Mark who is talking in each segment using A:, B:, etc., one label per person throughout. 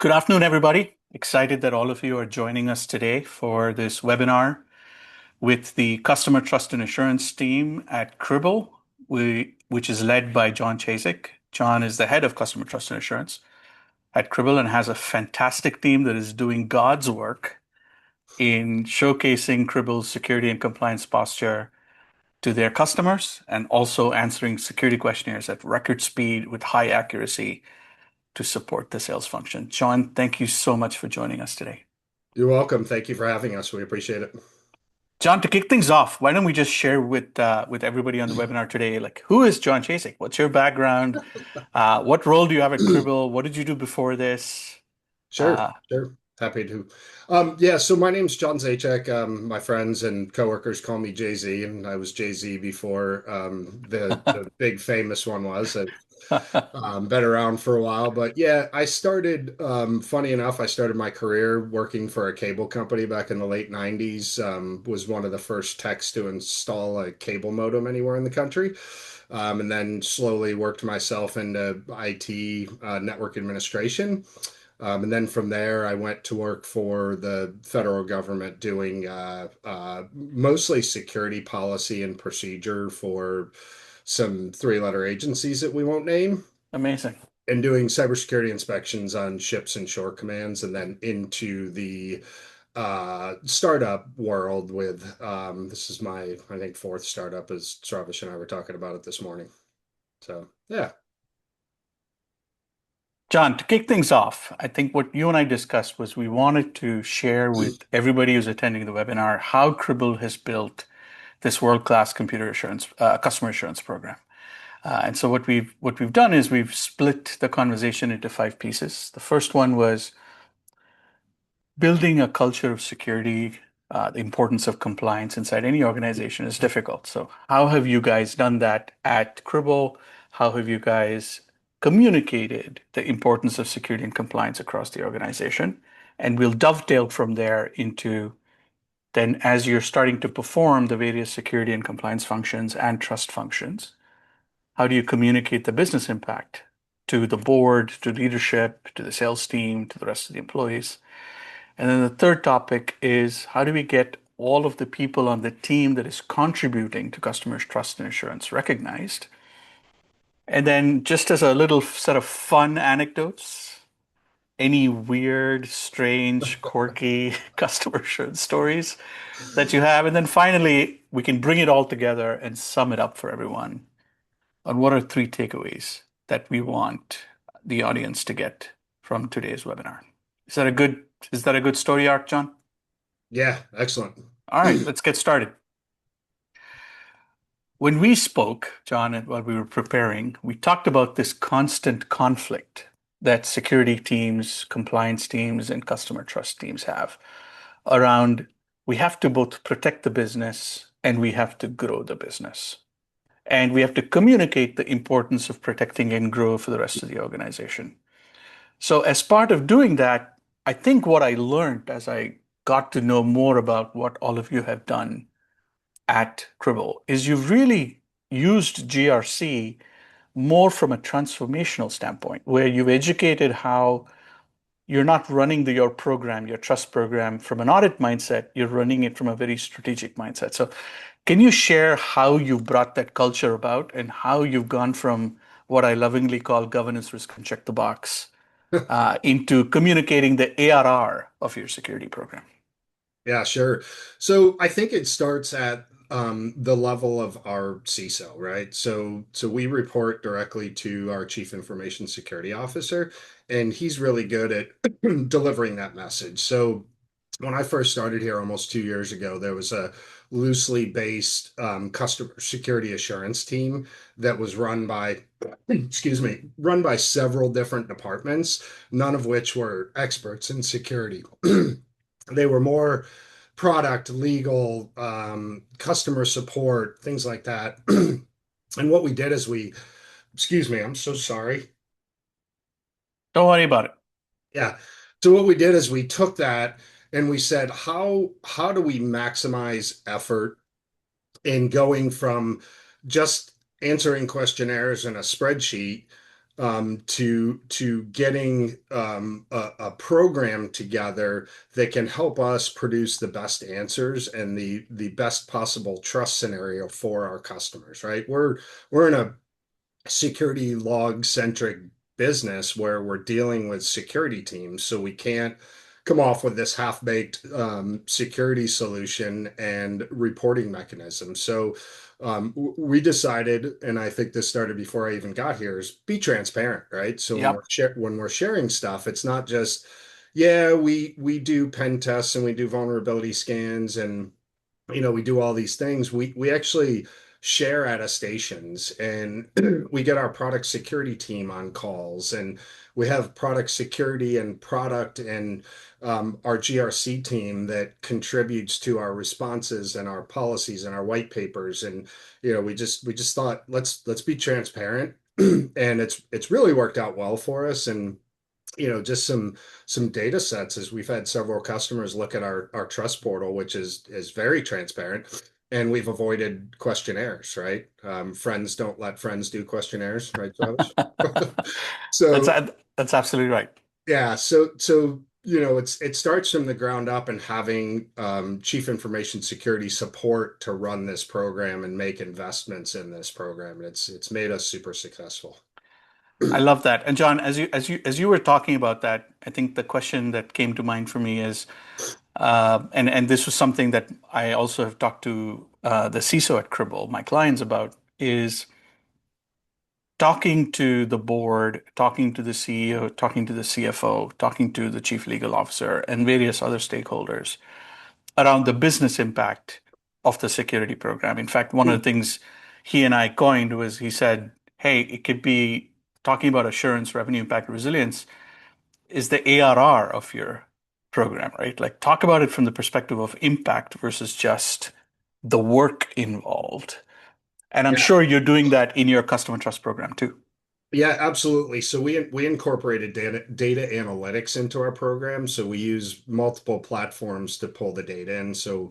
A: Good afternoon, everybody. Excited that all of you are joining us today for this webinar with the Customer Trust and Assurance team at Cribl, which is led by John Chasik. John is the head of Customer Trust and Assurance at Cribl and has a fantastic team that is doing God's work in showcasing Cribl's security and compliance posture to their customers and also answering security questionnaires at record speed with high accuracy to support the sales function. John, thank you so much for joining us today.
B: You're welcome. Thank you for having us. We appreciate it.
A: John, to kick things off, why don't we just share with everybody on the webinar today, like who is John Chasik? What's your background? What role do you have at Cribl? What did you do before this?
B: Sure,
A: Uh,
B: sure. Happy to. Yeah, so my name's John Zajac. My friends and coworkers call me Jay-Z, and I was Jay-Z before the big famous one was. I've been around for a while, but yeah, I started, funny enough, I started my career working for a cable company back in the late 90s. Was one of the first techs to install a cable modem anywhere in the country. And then slowly worked myself into IT, network administration. And then from there, I went to work for the federal government doing mostly security policy and procedure for some three-letter agencies that we won't name,
A: Amazing.
B: and doing cybersecurity inspections on ships and shore commands, and then into the startup world with this is my, I think, fourth startup, as Travis and I were talking about it this morning. So yeah.
A: John, to kick things off, I think what you and I discussed was we wanted to share with everybody who's attending the webinar how Cribl has built this world-class customer assurance program. And so what we've done is we've split the conversation into five pieces. The first one was building a culture of security. The importance of compliance inside any organization is difficult. So how have you guys done that at Cribl? How have you guys communicated the importance of security and compliance across the organization? And we'll dovetail from there into then as you're starting to perform the various security and compliance functions and trust functions, how do you communicate the business impact to the board, to leadership, to the sales team, to the rest of the employees? And then the third topic is how do we get all of the people on the team that is contributing to customers' trust and assurance recognized? And then just as a little set of fun anecdotes, any weird, strange, quirky customer assurance stories that you have. And then finally, we can bring it all together and sum it up for everyone on what are three takeaways that we want the audience to get from today's webinar. Is that a good story arc, John?
B: Yeah, excellent.
A: All right, let's get started. When we spoke, John, and while we were preparing, we talked about this constant conflict that security teams, compliance teams, and customer trust teams have around we have to both protect the business and we have to grow the business. And we have to communicate the importance of protecting and grow for the rest of the organization. So, as part of doing that, I think what I learned as I got to know more about what all of you have done at Cribl is you've really used GRC more from a transformational standpoint, where you've educated how you're not running your program, your trust program from an audit mindset, you're running it from a very strategic mindset. So, can you share how you brought that culture about and how you've gone from what I lovingly call governance, risk, and check the box into communicating the ARR of your security program?
B: Yeah, sure. So I think it starts at the level of our CISO, right? So we report directly to our Chief Information Security Officer, and he's really good at delivering that message. So when I first started here almost 2 years ago, there was a loosely based customer security assurance team that was run by, excuse me, run by several different departments, none of which were experts in security. They were more product, legal, customer support, things like that. And what we did is excuse me, I'm so sorry.
A: Don't worry about it.
B: Yeah. So what we did is we took that and we said, how do we maximize effort in going from just answering questionnaires in a spreadsheet to getting a program together that can help us produce the best answers and the best possible trust scenario for our customers, right? We're in a security log centric business where we're dealing with security teams. So we can't come off with this half baked security solution and reporting mechanism. So we decided, and I think this started before I even got here, is be transparent, right? So
A: Yep.
B: when we're sharing stuff, it's not just, yeah, we do pen tests and we do vulnerability scans and we do all these things. We actually share attestations and we get our product security team on calls and we have product security and product and our GRC team that contributes to our responses and our policies and our white papers. And we just thought let's be transparent. And it's really worked out well for us. And just some data sets as we've had several customers look at our trust portal, which is very transparent, and we've avoided questionnaires, right? Friends don't let friends do questionnaires, right, Travis?
A: That's
B: So
A: that's absolutely right.
B: yeah, so it starts from the ground up and having chief information security support to run this program and make investments in this program. And it's made us super successful.
A: I love that. And John, as you were talking about that, I think the question that came to mind for me is, and this was something that I also have talked to the CISO at Cribl, my clients about, is talking to the board, talking to the CEO, talking to the CFO, talking to the chief legal officer, and various other stakeholders around the business impact of the security program. In fact, one of the things he and I coined was he said, hey, it could be talking about assurance, revenue impact, resilience is the ARR of your program, right? Like talk about it from the perspective of impact versus just the work involved. And I'm
B: Yeah.
A: sure you're doing that in your customer trust program too.
B: Yeah, absolutely. So we incorporated data analytics into our program. So we use multiple platforms to pull the data in. So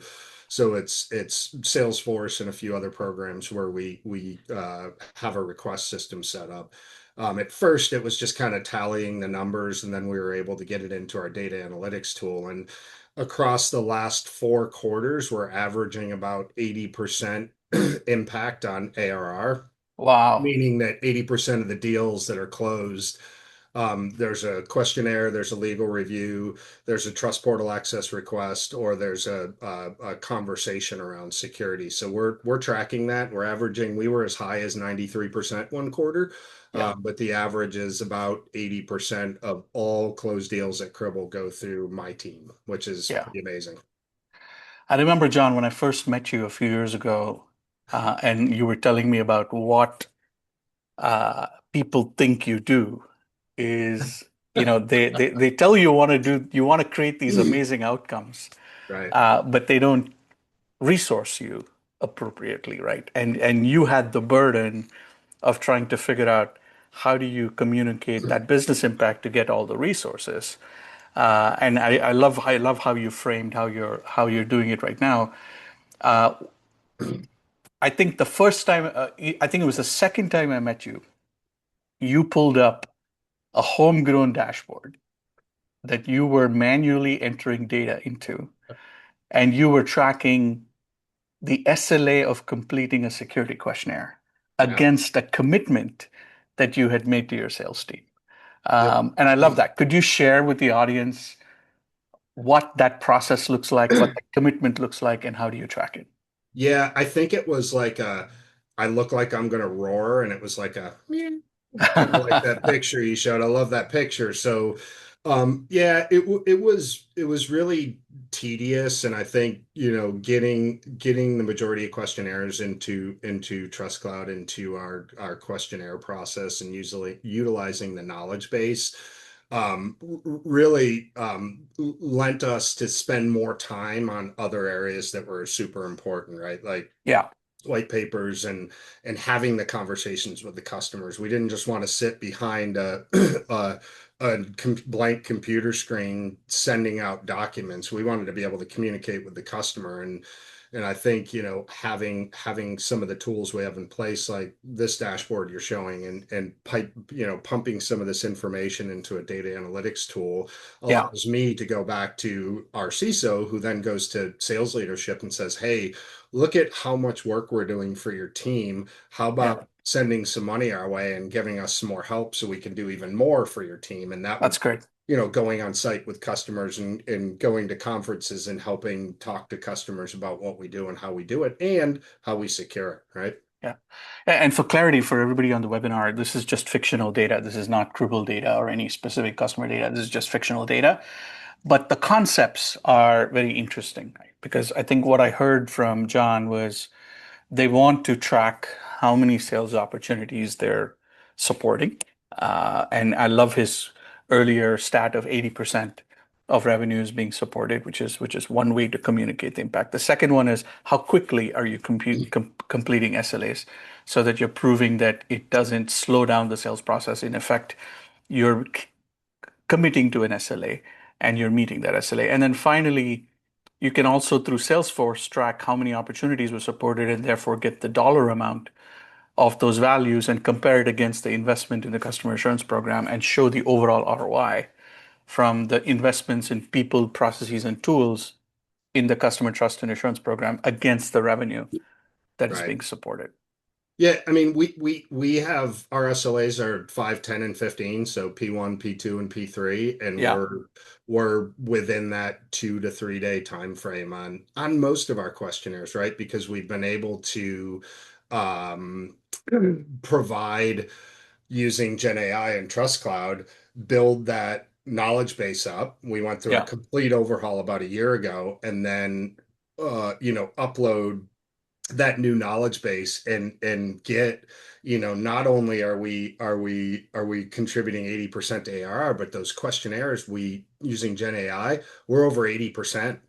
B: it's Salesforce and a few other programs where we have a request system set up. At first, it was just kind of tallying the numbers, and then we were able to get it into our data analytics tool. And across the last 4 quarters, we're averaging about 80% impact on ARR,
A: Wow.
B: meaning that 80% of the deals that are closed, there's a questionnaire, there's a legal review, there's a trust portal access request, or there's a conversation around security. So we're tracking that. We're averaging, we were as high as 93% 1 quarter,
A: Yeah.
B: but the average is about 80% of all closed deals at Cribl go through my team, which is
A: Yeah.
B: pretty amazing.
A: I remember, John, when I first met you a few years ago, and you were telling me about what people think you do is, they tell you you want to create these amazing outcomes,
B: Right.
A: but they don't resource you appropriately, right? And you had the burden of trying to figure out how do you communicate that business impact to get all the resources. And I love how you framed how you're doing it right now. Uh, I think the first time, I think it was the second time I met you, you pulled up a homegrown dashboard that you were manually entering data into, and you were tracking the SLA of completing a security questionnaire
B: Yeah.
A: against a commitment that you had made to your sales team.
B: Yep.
A: And I love that. Could you share with the audience what that process looks like, what the commitment looks like, and how do you track it?
B: Yeah, I think it was like I look like I'm gonna roar, and it was like a meow, kind of like that picture you showed. I love that picture. So, yeah, it was really tedious, and I think getting the majority of questionnaires into TrustCloud into our questionnaire process and usually utilizing the knowledge base really lent us to spend more time on other areas that were super important, right? Like
A: Yeah,
B: white papers and having the conversations with the customers. We didn't just want to sit behind a blank computer screen sending out documents. We wanted to be able to communicate with the customer. And And I think, having some of the tools we have in place, like this dashboard you're showing, and pumping some of this information into a data analytics tool
A: Yeah,
B: allows me to go back to our CISO, who then goes to sales leadership and says, "Hey, look at how much work we're doing for your team. How
A: yeah,
B: about sending some money our way and giving us some more help so we can do even more for your team?" And that would,
A: that's great.
B: going on site with customers, and going to conferences and helping talk to customers about what we do and how we do it and how we secure it, right?
A: Yeah. And for clarity for everybody on the webinar, this is just fictional data. This is not Cribl data or any specific customer data. This is just fictional data. But the concepts are very interesting, right? Because I think what I heard from John was they want to track how many sales opportunities they're supporting. And I love his earlier stat of 80% of revenues being supported, which is one way to communicate the impact. The second one is how quickly are you completing SLAs so that you're proving that it doesn't slow down the sales process. In effect, you're committing to an SLA and you're meeting that SLA. And then finally, you can also through Salesforce track how many opportunities were supported and therefore get the dollar amount of those values and compare it against the investment in the customer assurance program and show the overall ROI from the investments in people, processes, and tools in the customer trust and assurance program against the revenue that is
B: Right.
A: being supported.
B: Yeah, I mean, we have our SLAs are 5, 10, and 15, so P1, P2, and P3, and
A: Yeah,
B: we're within that 2 to 3 day time frame on most of our questionnaires, right? Because we've been able to um, provide, using Gen AI and TrustCloud, build that knowledge base up. We went through a
A: yeah,
B: complete overhaul about a year ago, and then upload that new knowledge base, and get, not only are we contributing 80% to ARR, but those questionnaires, we using Gen AI, we're over 80%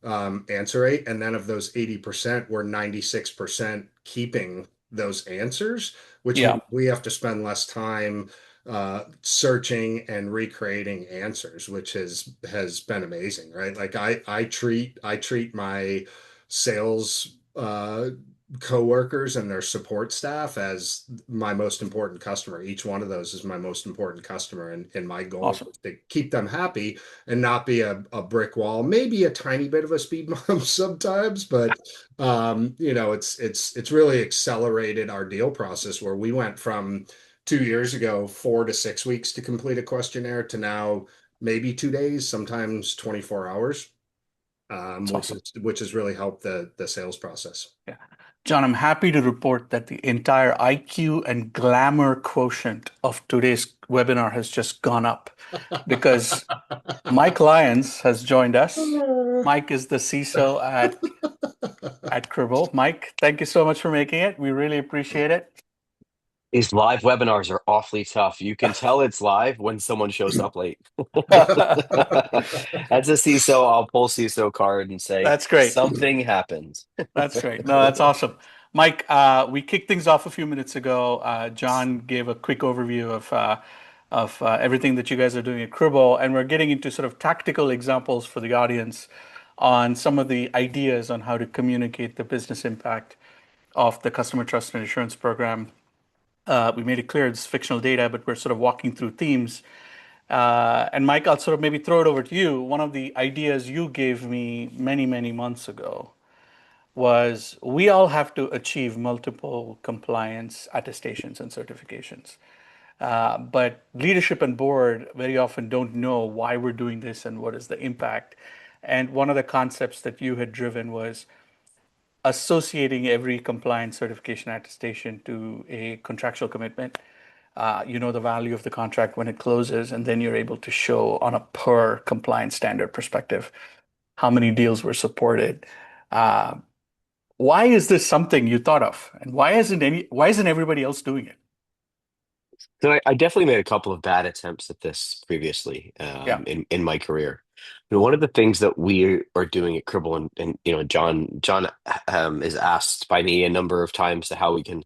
B: answer rate, and then of those 80%, we're 96% keeping those answers, which
A: yeah,
B: means we have to spend less time searching and recreating answers, which has been amazing, right? Like I treat my sales coworkers and their support staff as my most important customer. Each one of those is my most important customer, and my goal
A: awesome.
B: is to keep them happy and not be a brick wall, maybe a tiny bit of a speed bump sometimes, but it's really accelerated our deal process, where we went from 2 years ago 4 to 6 weeks to complete a questionnaire to now maybe 2 days, sometimes 24 hours,
A: It's
B: which
A: awesome.
B: is which has really helped the sales process.
A: Yeah. John, I'm happy to report that the entire IQ and glamour quotient of today's webinar has just gone up because Mike Lyons has joined us. Mike is the CISO at Cribl. Mike, thank you so much for making it. We really appreciate it.
C: These live webinars are awfully tough. You can tell it's live when someone shows up late. As a CISO, I'll pull CISO card and say,
A: That's great.
C: something happened.
A: That's great. No, that's awesome. Mike, we kicked things off a few minutes ago. John gave a quick overview of everything that you guys are doing at Cribl, and we're getting into sort of tactical examples for the audience on some of the ideas on how to communicate the business impact of the customer trust and assurance program. We made it clear it's fictional data, but we're sort of walking through themes. And Mike, I'll sort of maybe throw it over to you. One of the ideas you gave me many, many months ago was we all have to achieve multiple compliance attestations and certifications. But leadership and board very often don't know why we're doing this and what is the impact. And one of the concepts that you had driven was associating every compliance certification attestation to a contractual commitment. You know the value of the contract when it closes, and then you're able to show on a per compliance standard perspective how many deals were supported. Uh, why is this something you thought of, and why isn't everybody else doing it?
C: So I definitely made a couple of bad attempts at this previously
A: Yeah,
C: in my career. One of the things that we are doing at Cribble, and John is asked by me a number of times to how we can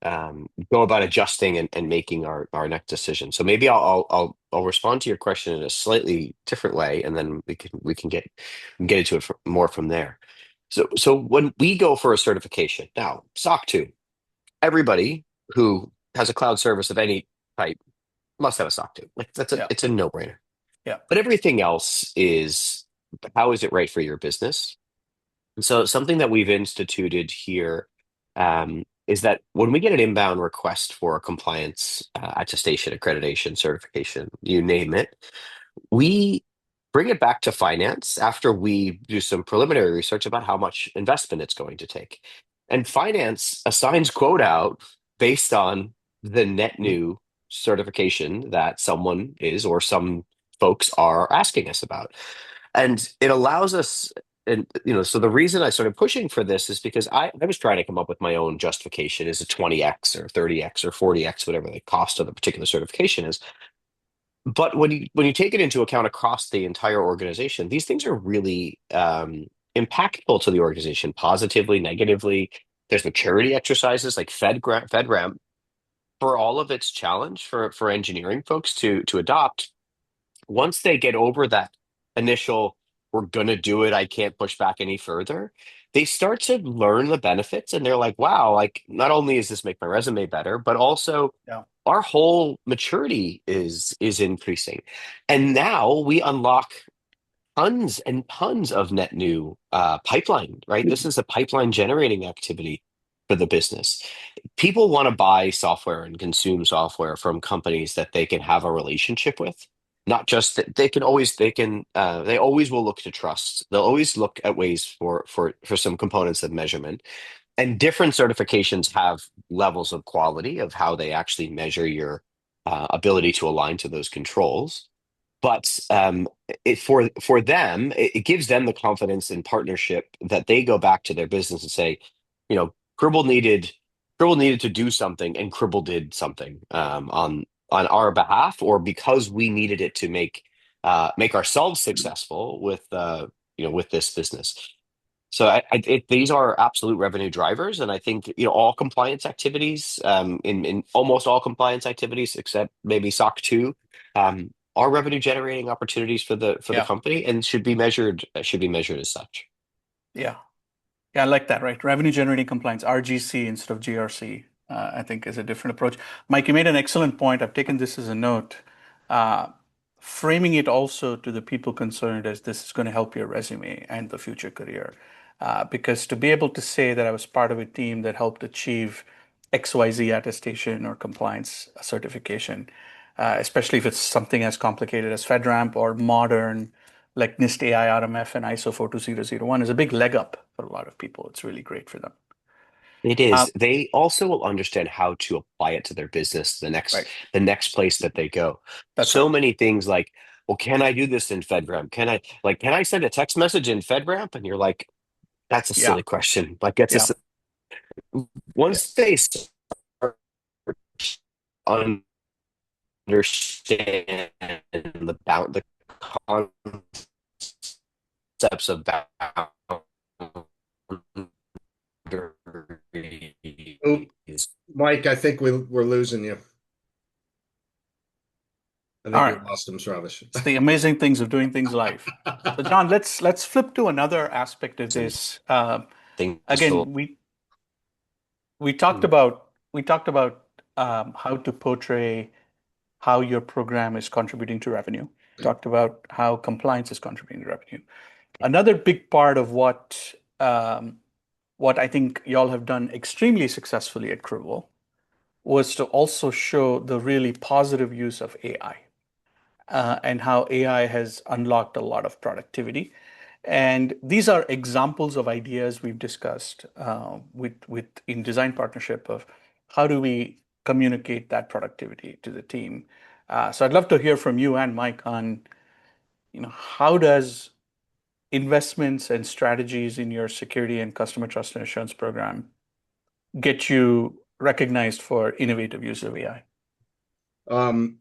C: go about adjusting and making our next decision. So maybe I'll respond to your question in a slightly different way, and then we can get into it more from there. So when we go for a certification now, SOC 2, everybody who has a cloud service of any type must have a SOC 2. Like
A: Yeah.
C: it's a no-brainer.
A: Yeah.
C: But everything else is, how is it right for your business? And so something that we've instituted here is that when we get an inbound request for a compliance attestation, accreditation, certification, you name it, we bring it back to finance after we do some preliminary research about how much investment it's going to take. And finance assigns quote out based on the net new certification that someone is or some folks are asking us about. And it allows us, and so the reason I started pushing for this is because I was trying to come up with my own justification. Is it 20x or 30x or 40x, whatever the cost of the particular certification is. But when you take it into account across the entire organization, these things are really impactful to the organization, positively, negatively. There's maturity exercises like FedRAMP for all of its challenge for engineering folks to adopt. Once they get over that initial, we're gonna do it, I can't push back any further, they start to learn the benefits and they're like, wow, like not only does this make my resume better, but also
A: Yeah.
C: our whole maturity is increasing. And now we unlock tons and tons of net new pipeline, right? This is a pipeline generating activity for the business. People want to buy software and consume software from companies that they can have a relationship with. Not just that they always will look to trust. They'll always look at ways for some components of measurement. And different certifications have levels of quality of how they actually measure your ability to align to those controls. But for them, it gives them the confidence and partnership that they go back to their business and say, you know, Cribl needed Cribl needed to do something, and Cribl did something on our behalf, or because we needed it to make ourselves successful with this business. So these are absolute revenue drivers, and I think all compliance activities, in almost all compliance activities except maybe SOC 2, are revenue generating opportunities for the
A: Yeah.
C: company and should be measured as such.
A: Yeah. Yeah, I like that, right? Revenue generating compliance, RGC instead of GRC, I think is a different approach. Mike, you made an excellent point. I've taken this as a note. Uh, Framing it also to the people concerned as this is going to help your resume and the future career. Because to be able to say that I was part of a team that helped achieve XYZ attestation or compliance certification, especially if it's something as complicated as FedRAMP or modern like NIST AI RMF and ISO 42001 is a big leg up for a lot of people. It's really great for them.
C: It
A: Uh,
C: is. They also will understand how to apply it to their business
A: right.
C: the next place that they go.
A: That's
C: So
A: right.
C: many things like, well, can I do this in FedRAMP? Can I send a text message in FedRAMP? And you're like, that's a
A: Yeah.
C: silly question. Like, it's
A: Yeah. Yeah.
C: once they start understand the concepts of
B: Oh,
C: boundaries.
B: Mike, I think we're losing you. I
A: All
B: think we
A: right.
B: lost him, Travis.
A: It's the amazing things of doing things live. So, John, let's flip to another aspect of
C: And
A: this.
C: things to
A: Again, we talked about how to portray how your program is contributing to revenue. Talked about how compliance is contributing to revenue. Another big part of what I think y'all have done extremely successfully at Cribl was to also show the really positive use of AI and how AI has unlocked a lot of productivity. And these are examples of ideas we've discussed with in design partnership of how do we communicate that productivity to the team. So I'd love to hear from you and Mike on, how does investments and strategies in your security and customer trust and assurance program get you recognized for innovative use of AI?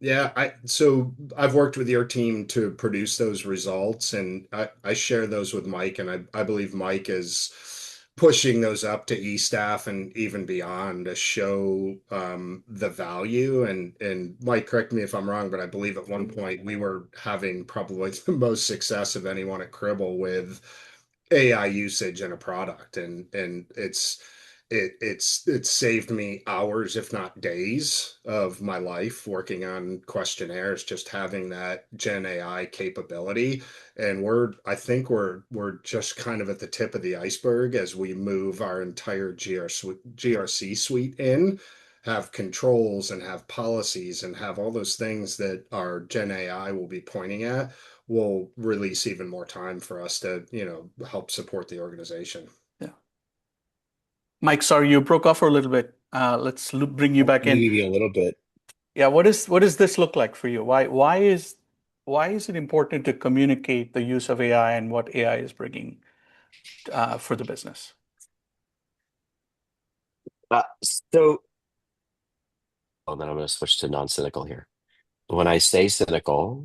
B: Yeah, so I've worked with your team to produce those results, and I share those with Mike, and I believe Mike is pushing those up to e-staff and even beyond to show the value. And Mike, correct me if I'm wrong, but I believe at one point we were having probably the most success of anyone at Cribl with AI usage in a product, and it's saved me hours, if not days, of my life working on questionnaires, just having that Gen AI capability. And I think we're just kind of at the tip of the iceberg as we move our entire GRC suite in, have controls and have policies and have all those things that our Gen AI will be pointing at, will release even more time for us to, help support the organization.
A: Yeah. Mike, sorry, you broke off for a little bit. Let's bring you back in.
C: Maybe a little bit.
A: Yeah, what does this look like for you? Why is it important to communicate the use of AI and what AI is bringing for the business?
C: Uh, so, then I'm going to switch to non-cynical here. When I say cynical,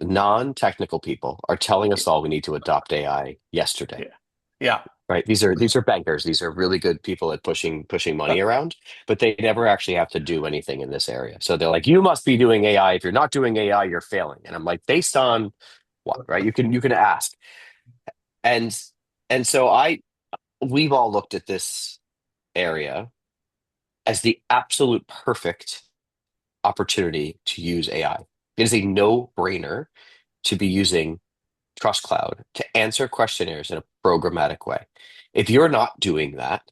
C: non-technical people are telling us all we need to adopt AI yesterday.
A: Yeah. Yeah.
C: Right. These are bankers. These are really good people at pushing money around, but they never actually have to do anything in this area. So they're like, you must be doing AI. If you're not doing AI, you're failing. And I'm like, based on what? Right. You can ask. And and so we've all looked at this area as the absolute perfect opportunity to use AI. It is a no-brainer to be using TrustCloud to answer questionnaires in a programmatic way. If you're not doing that,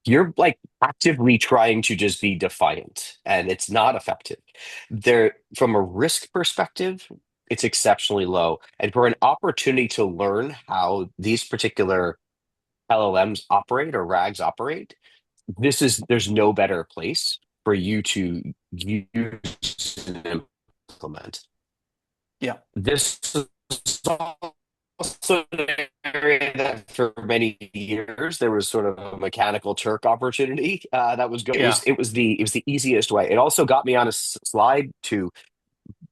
C: you're like actively trying to just be defiant, and it's not effective. There, from a risk perspective, it's exceptionally low. And for an opportunity to learn how these particular LLMs operate or RAGs operate, there's no better place for you to use and implement.
A: Yeah.
C: This is also an area that for many years there was sort of a mechanical Turk opportunity that was going.
A: Yeah.
C: It was the easiest way. It also got me on a slide to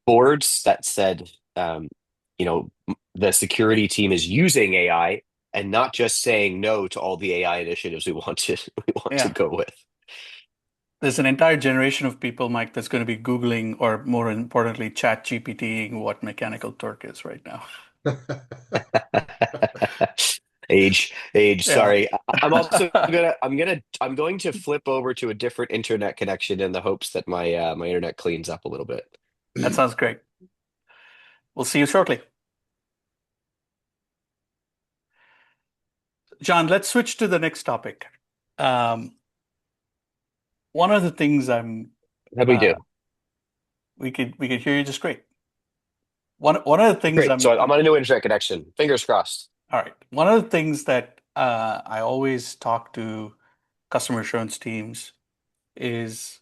C: boards that said, you know, the security team is using AI and not just saying no to all the AI initiatives we want to
A: Yeah.
C: go with.
A: There's an entire generation of people, Mike, that's going to be Googling or more importantly, chat GPTing what Mechanical Turk is right now.
C: Age.
A: Yeah.
C: Sorry. I'm going to flip over to a different internet connection in the hopes that my internet cleans up a little bit.
A: That sounds great. We'll see you shortly. John, let's switch to the next topic. Um, one of the things
C: How do we do?
A: uh, we could hear you just great. One of the things
C: Great. So I'm on a new internet connection. Fingers crossed.
A: all right. One of the things that I always talk to customer assurance teams is,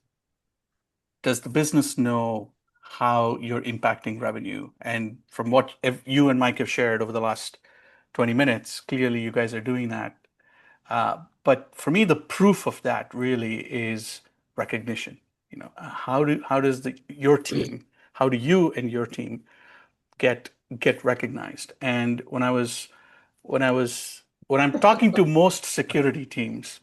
A: does the business know how you're impacting revenue? And from what you and Mike have shared over the last 20 minutes, clearly you guys are doing that. But for me, the proof of that really is recognition. How does your team, how do you and your team get get recognized? And when I was when I'm talking to most security teams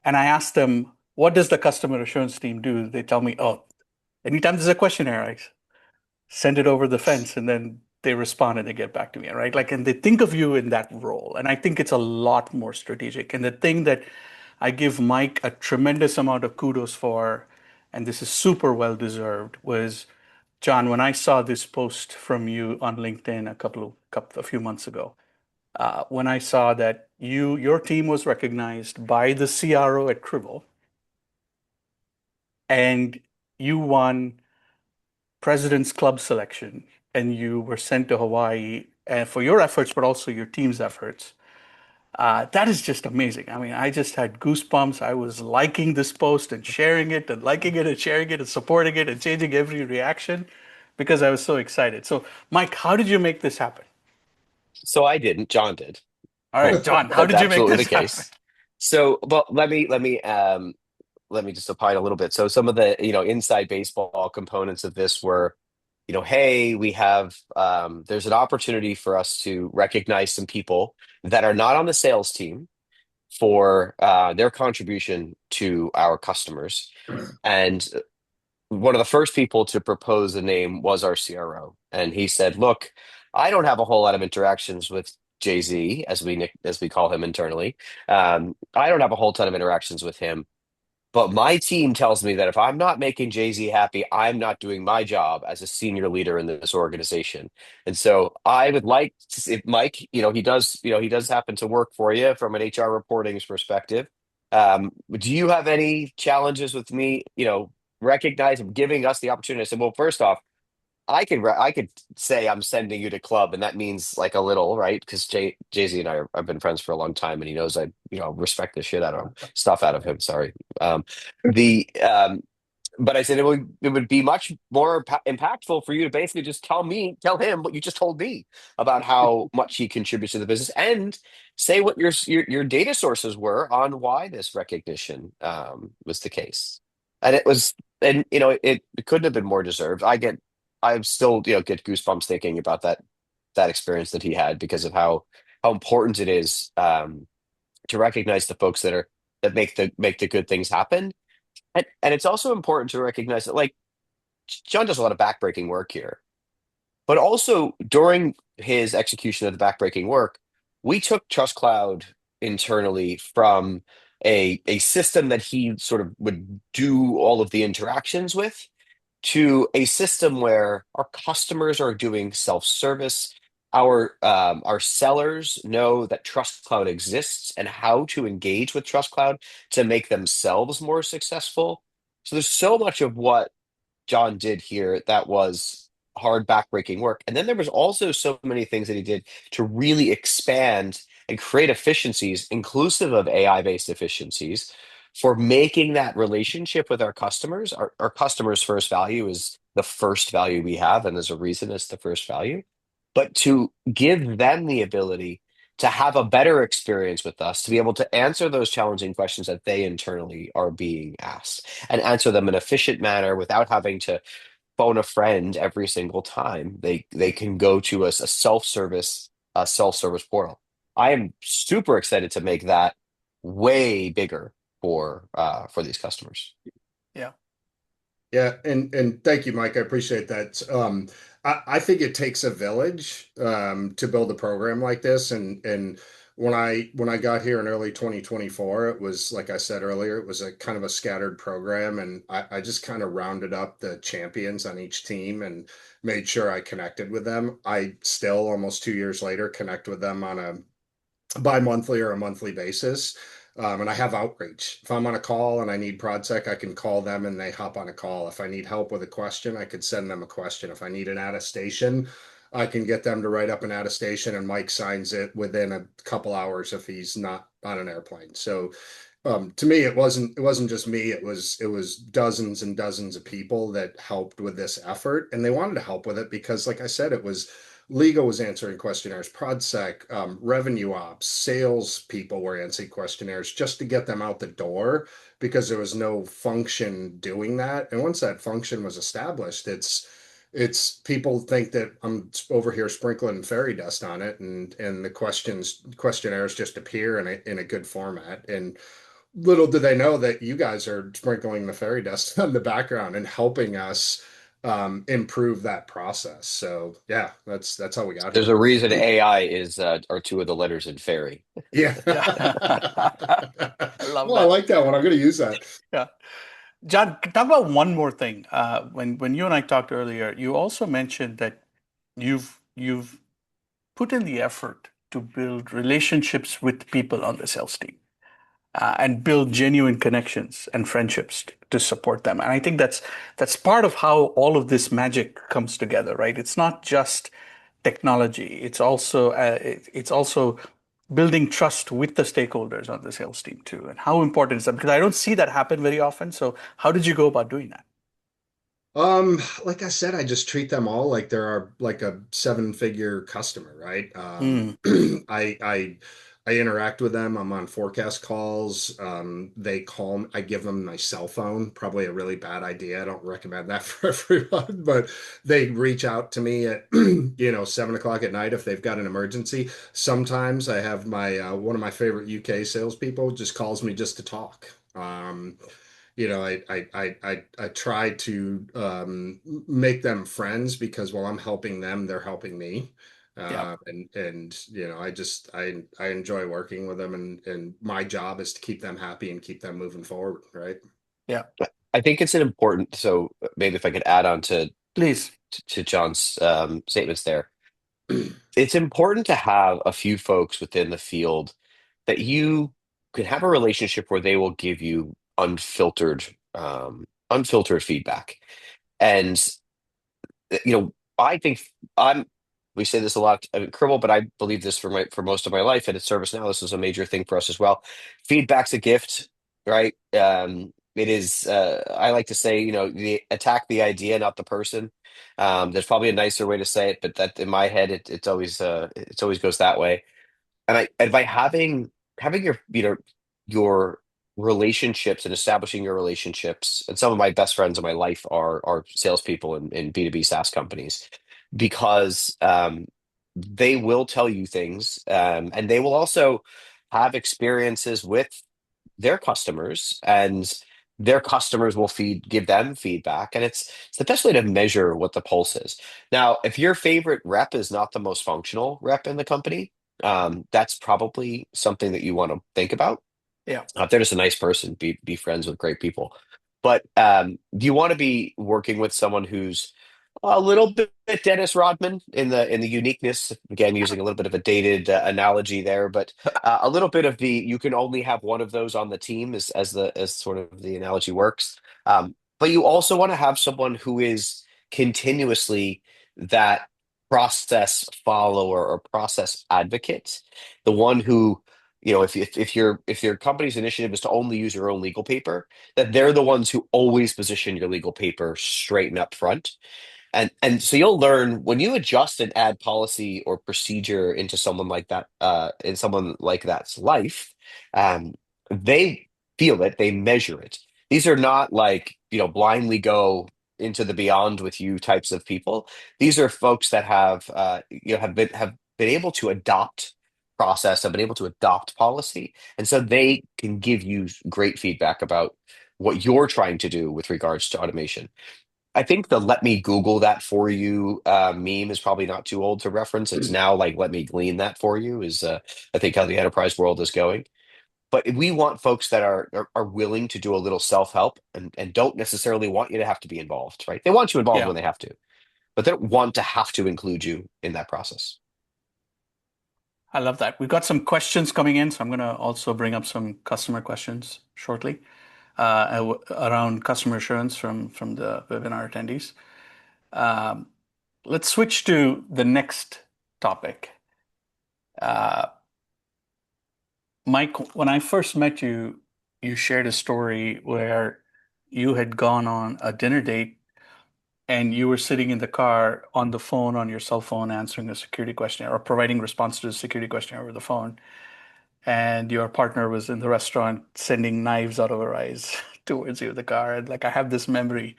A: and I ask them, what does the customer assurance team do? They tell me, oh, anytime there's a questionnaire, I send it over the fence and then they respond and they get back to me, right? Like, and they think of you in that role. And I think it's a lot more strategic. And the thing that I give Mike a tremendous amount of kudos for, and this is super well deserved, was John, when I saw this post from you on LinkedIn a few months ago, when I saw that your team was recognized by the CRO at Cribl and you won President's Club selection and you were sent to Hawaii for your efforts, but also your team's efforts. That is just amazing. I mean, I just had goosebumps. I was liking this post and sharing it and liking it and sharing it and supporting it and changing every reaction because I was so excited. So, Mike, how did you make this happen?
C: So I didn't. John did.
A: All right, John, how
C: That's
A: did you make
C: absolutely
A: this
C: the
A: happen?
C: case. So, well, let me just opine a little bit. So some of the, inside baseball components of this were, hey, there's an opportunity for us to recognize some people that are not on the sales team for their contribution to our customers. And one of the first people to propose a name was our CRO. And he said, look, I don't have a whole lot of interactions with Jay-Z, as we call him internally. I don't have a whole ton of interactions with him, but my team tells me that if I'm not making Jay-Z happy, I'm not doing my job as a senior leader in this organization. And so I would like to see if Mike, he does happen to work for you from an HR reporting perspective. Do you have any challenges with me, recognizing giving us the opportunity? I said, well, first off, I could say I'm sending you to club, and that means like a little, right? Because Jay-Z and I've been friends for a long time, and he knows I, respect the shit out of him, stuff out of him. Sorry. The But I said it would be much more impactful for you to basically just tell him what you just told me about how much he contributes to the business, and say what your data sources were on why this recognition was the case. And it was, and it couldn't have been more deserved. I still get goosebumps thinking about that experience that he had, because of how important it is to recognize the folks that make the good things happen. And it's also important to recognize that, like, John does a lot of backbreaking work here, but also during his execution of the backbreaking work, we took TrustCloud internally from a system that he sort of would do all of the interactions with, to a system where our customers are doing self-service. Our sellers know that TrustCloud exists and how to engage with TrustCloud to make themselves more successful. So there's so much of what John did here that was hard backbreaking work. And then there was also so many things that he did to really expand and create efficiencies, inclusive of AI-based efficiencies, for making that relationship with our customers. Our customers' first value is the first value we have, and there's a reason it's the first value. But to give them the ability to have a better experience with us, to be able to answer those challenging questions that they internally are being asked, and answer them in an efficient manner without having to phone a friend every single time. They can go to a self-service portal. I am super excited to make that way bigger for these customers.
A: Yeah.
B: Yeah, and thank you, Mike. I appreciate that. I think it takes a village to build a program like this. And when I got here in early 2024, it was like I said earlier, it was a kind of a scattered program, and I just kind of rounded up the champions on each team and made sure I connected with them. I still, almost 2 years later, connect with them on a bi-monthly or a monthly basis. And I have outreach. If I'm on a call and I need ProdSec, I can call them and they hop on a call. If I need help with a question, I could send them a question. If I need an attestation, I can get them to write up an attestation and Mike signs it within a couple hours if he's not on an airplane. So to me, it wasn't just me. It was dozens and dozens of people that helped with this effort, and they wanted to help with it because, like I said, it was legal was answering questionnaires, ProdSec, revenue ops, sales people were answering questionnaires just to get them out the door because there was no function doing that. And once that function was established, it's people think that I'm over here sprinkling fairy dust on it, and the questionnaires just appear in a good format. And little do they know that you guys are sprinkling the fairy dust on the background and helping us improve that process. So yeah, that's how we got
C: There's
B: here.
C: a reason AI is are two of the letters in fairy.
B: Yeah.
A: Yeah. I love
B: Well, I
A: that.
B: like that one. I'm going to use that.
A: Yeah. John, talk about one more thing. When you and I talked earlier, you also mentioned that you've put in the effort to build relationships with people on the sales team, and build genuine connections and friendships to support them. And I think that's part of how all of this magic comes together, right? It's not just technology; it's also building trust with the stakeholders on the sales team too. And how important is that? Because I don't see that happen very often. So how did you go about doing that?
B: Like I said, I just treat them all like they're like a seven-figure customer, right?
A: Mm,
B: I interact with them. I'm on forecast calls. They call me, I give them my cell phone. Probably a really bad idea. I don't recommend that for everyone, but they reach out to me at 7 o'clock at night if they've got an emergency. Sometimes I have my one of my favorite UK salespeople just calls me just to talk. I try to make them friends because while I'm helping them, they're helping me.
A: Yeah.
B: And I enjoy working with them, and my job is to keep them happy and keep them moving forward, right?
A: Yeah.
C: I think it's an important, so maybe if I could add on
A: Please.
C: to John's statements there, it's important to have a few folks within the field that you can have a relationship where they will give you unfiltered feedback. And I think I'm. We say this a lot at Cribl, but I believe this for most of my life, and at ServiceNow, this is a major thing for us as well. Feedback's a gift, right? It is. I like to say, attack the idea, not the person. There's probably a nicer way to say it, but that in my head, it's always goes that way. And by having your relationships and establishing your relationships, and some of my best friends in my life are salespeople in B2B SaaS companies, because they will tell you things, and they will also have experiences with their customers, and their customers will give them feedback, and it's the best way to measure what the pulse is. Now, if your favorite rep is not the most functional rep in the company, that's probably something that you want to think about.
A: Yeah.
C: If they're just a nice person, be friends with great people. But do you want to be working with someone who's a little bit Dennis Rodman in the uniqueness? Again, using a little bit of a dated analogy there, but a little bit of the you can only have one of those on the team, as sort of the analogy works. But you also want to have someone who is continuously that process follower or process advocate, the one who, if your company's initiative is to only use your own legal paper, that they're the ones who always position your legal paper straight and up front. And so you'll learn when you adjust and add policy or procedure into someone like that, in someone like that's life, um, they feel it, they measure it. These are not like, blindly go into the beyond with you types of people. These are folks that have been able to adopt process, have been able to adopt policy, and so they can give you great feedback about what you're trying to do with regards to automation. I think the "let me Google that for you" meme is probably not too old to reference. It's now like "let me glean that for you" is, I think, how the enterprise world is going. But we want folks that are willing to do a little self-help, and don't necessarily want you to have to be involved, right? They want you involved
A: Yeah.
C: when they have to, but they don't want to have to include you in that process.
A: I love that. We've got some questions coming in, so I'm going to also bring up some customer questions shortly around customer assurance from the webinar attendees. Um, let's switch to the next topic. Uh, Mike, when I first met you, you shared a story where you had gone on a dinner date and you were sitting in the car on the phone on your cell phone answering a security questionnaire or providing response to a security questionnaire over the phone. And your partner was in the restaurant sending knives out of her eyes towards you in the car. And like I have this memory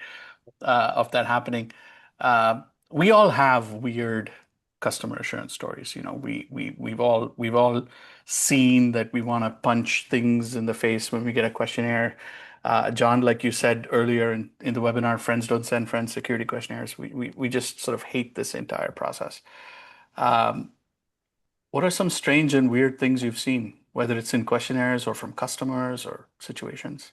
A: of that happening. Uh, we all have weird customer assurance stories. We've all seen that we want to punch things in the face when we get a questionnaire. John, like you said earlier in the webinar, friends don't send friends security questionnaires. We just sort of hate this entire process. Um, what are some strange and weird things you've seen, whether it's in questionnaires or from customers or situations?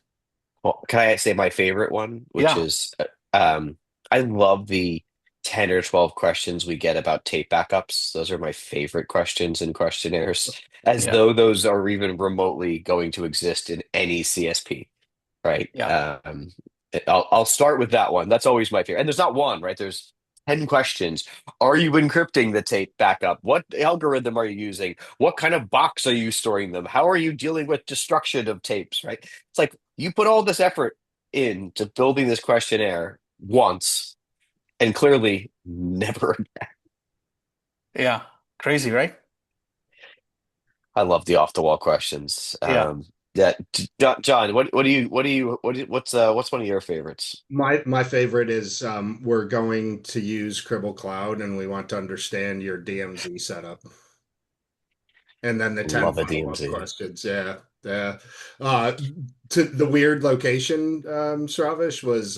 C: Well, can I say my favorite one, which
A: Yeah,
C: is, I love the 10 or 12 questions we get about tape backups. Those are my favorite questions in questionnaires, as
A: yeah,
C: though those are even remotely going to exist in any CSP, right?
A: yeah,
C: I'll start with that one. That's always my favorite. And there's not one, right? There's 10 questions. Are you encrypting the tape backup? What algorithm are you using? What kind of box are you storing them? How are you dealing with destruction of tapes, right? It's like you put all this effort into building this questionnaire once and clearly never.
A: yeah. Crazy, right?
C: I love the off the wall questions.
A: Yeah.
C: Yeah, John, what's one of your favorites?
B: My favorite is we're going to use Cribl Cloud and we want to understand your DMZ setup. And then the 10
C: Love a
B: follow-up
C: DMZ.
B: questions. Yeah. Yeah. Uh, to the weird location, Sravish, was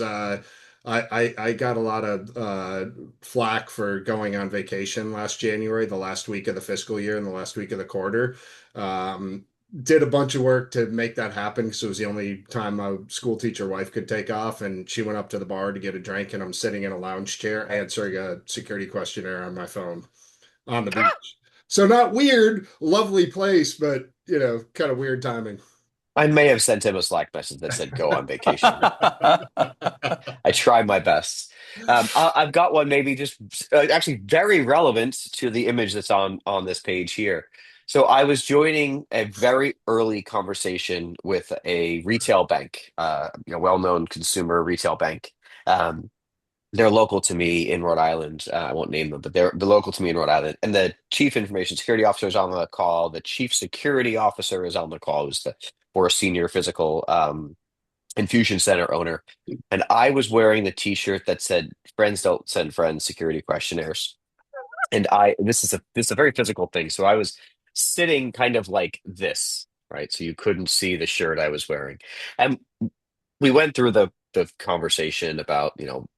B: I got a lot of flack for going on vacation last January, the last week of the fiscal year and the last week of the quarter. Um, did a bunch of work to make that happen because it was the only time my school teacher wife could take off, and she went up to the bar to get a drink, and I'm sitting in a lounge chair answering a security questionnaire on my phone on the beach. So not weird, lovely place, but kind of weird timing.
C: I may have sent him a Slack message that said go on vacation. I try my best. I've got one maybe just actually very relevant to the image that's on this page here. So I was joining a very early conversation with a retail bank, well-known consumer retail bank. Um, they're local to me in Rhode Island. I won't name them, but they're local to me in Rhode Island. And the chief information security officer is on the call. The chief security officer is on the call, who's the for a senior physical infusion center owner. And I was wearing the T-shirt that said "Friends don't send friends" security questionnaires. And I this is a very physical thing. So I was sitting kind of like this, right? So you couldn't see the shirt I was wearing. And we went through the conversation about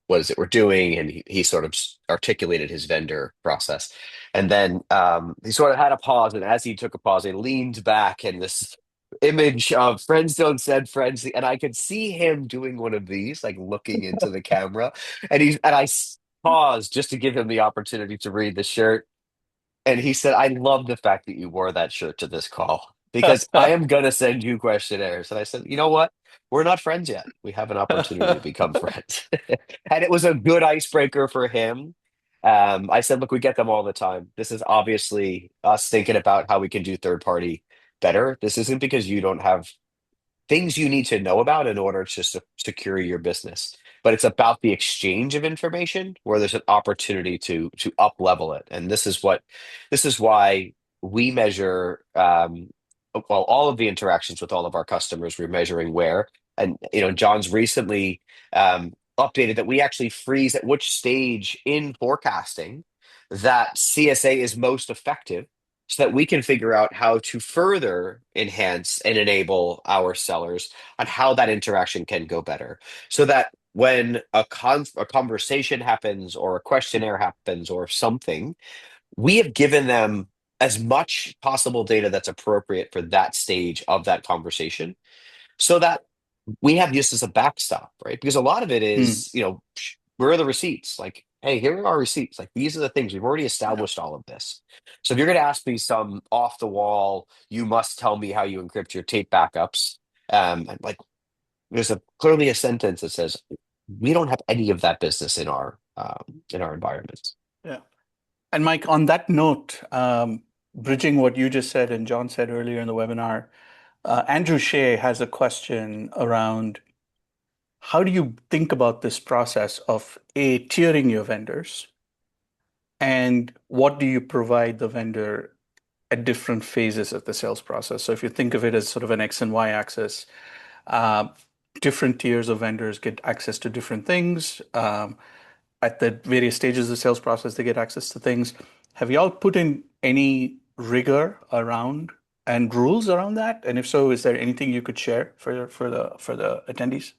C: what is it we're doing, and he sort of articulated his vendor process, and then he sort of had a pause, and as he took a pause, he leaned back, and this image of "Friends don't send friends," and I could see him doing one of these, like looking into the camera, and I paused just to give him the opportunity to read the shirt, and he said, "I love the fact that you wore that shirt to this call because I am going to send you questionnaires." And I said, "You know what? We're not friends yet. We have an opportunity to become friends." And it was a good icebreaker for him. I said, "Look, we get them all the time. This is obviously us thinking about how we can do third party better. This isn't because you don't have things you need to know about in order to secure your business. But it's about the exchange of information where there's an opportunity to up level it. And this is why we measure well all of the interactions with all of our customers. We're measuring where, and John's recently updated that we actually freeze at which stage in forecasting that CSA is most effective so that we can figure out how to further enhance and enable our sellers on how that interaction can go better. So that when a conversation happens or a questionnaire happens or something, we have given them as much possible data that's appropriate for that stage of that conversation so that we have this as a backstop, right? Because a lot of it
A: Hmm.
C: is, where are the receipts? Like, hey, here are our receipts. Like, these are the things we've already
A: Yeah.
C: established all of this. So if you're going to ask me some off the wall, you must tell me how you encrypt your tape backups. And like, there's clearly a sentence that says we don't have any of that business in our environments.
A: Yeah. And Mike, on that note, bridging what you just said and John said earlier in the webinar, Andrew Shea has a question around how do you think about this process of tiering your vendors, and what do you provide the vendor at different phases of the sales process? So if you think of it as sort of an X and Y axis, uh, different tiers of vendors get access to different things. At the various stages of the sales process, they get access to things. Have y'all put in any rigor around and rules around that? And if so, is there anything you could share for the attendees?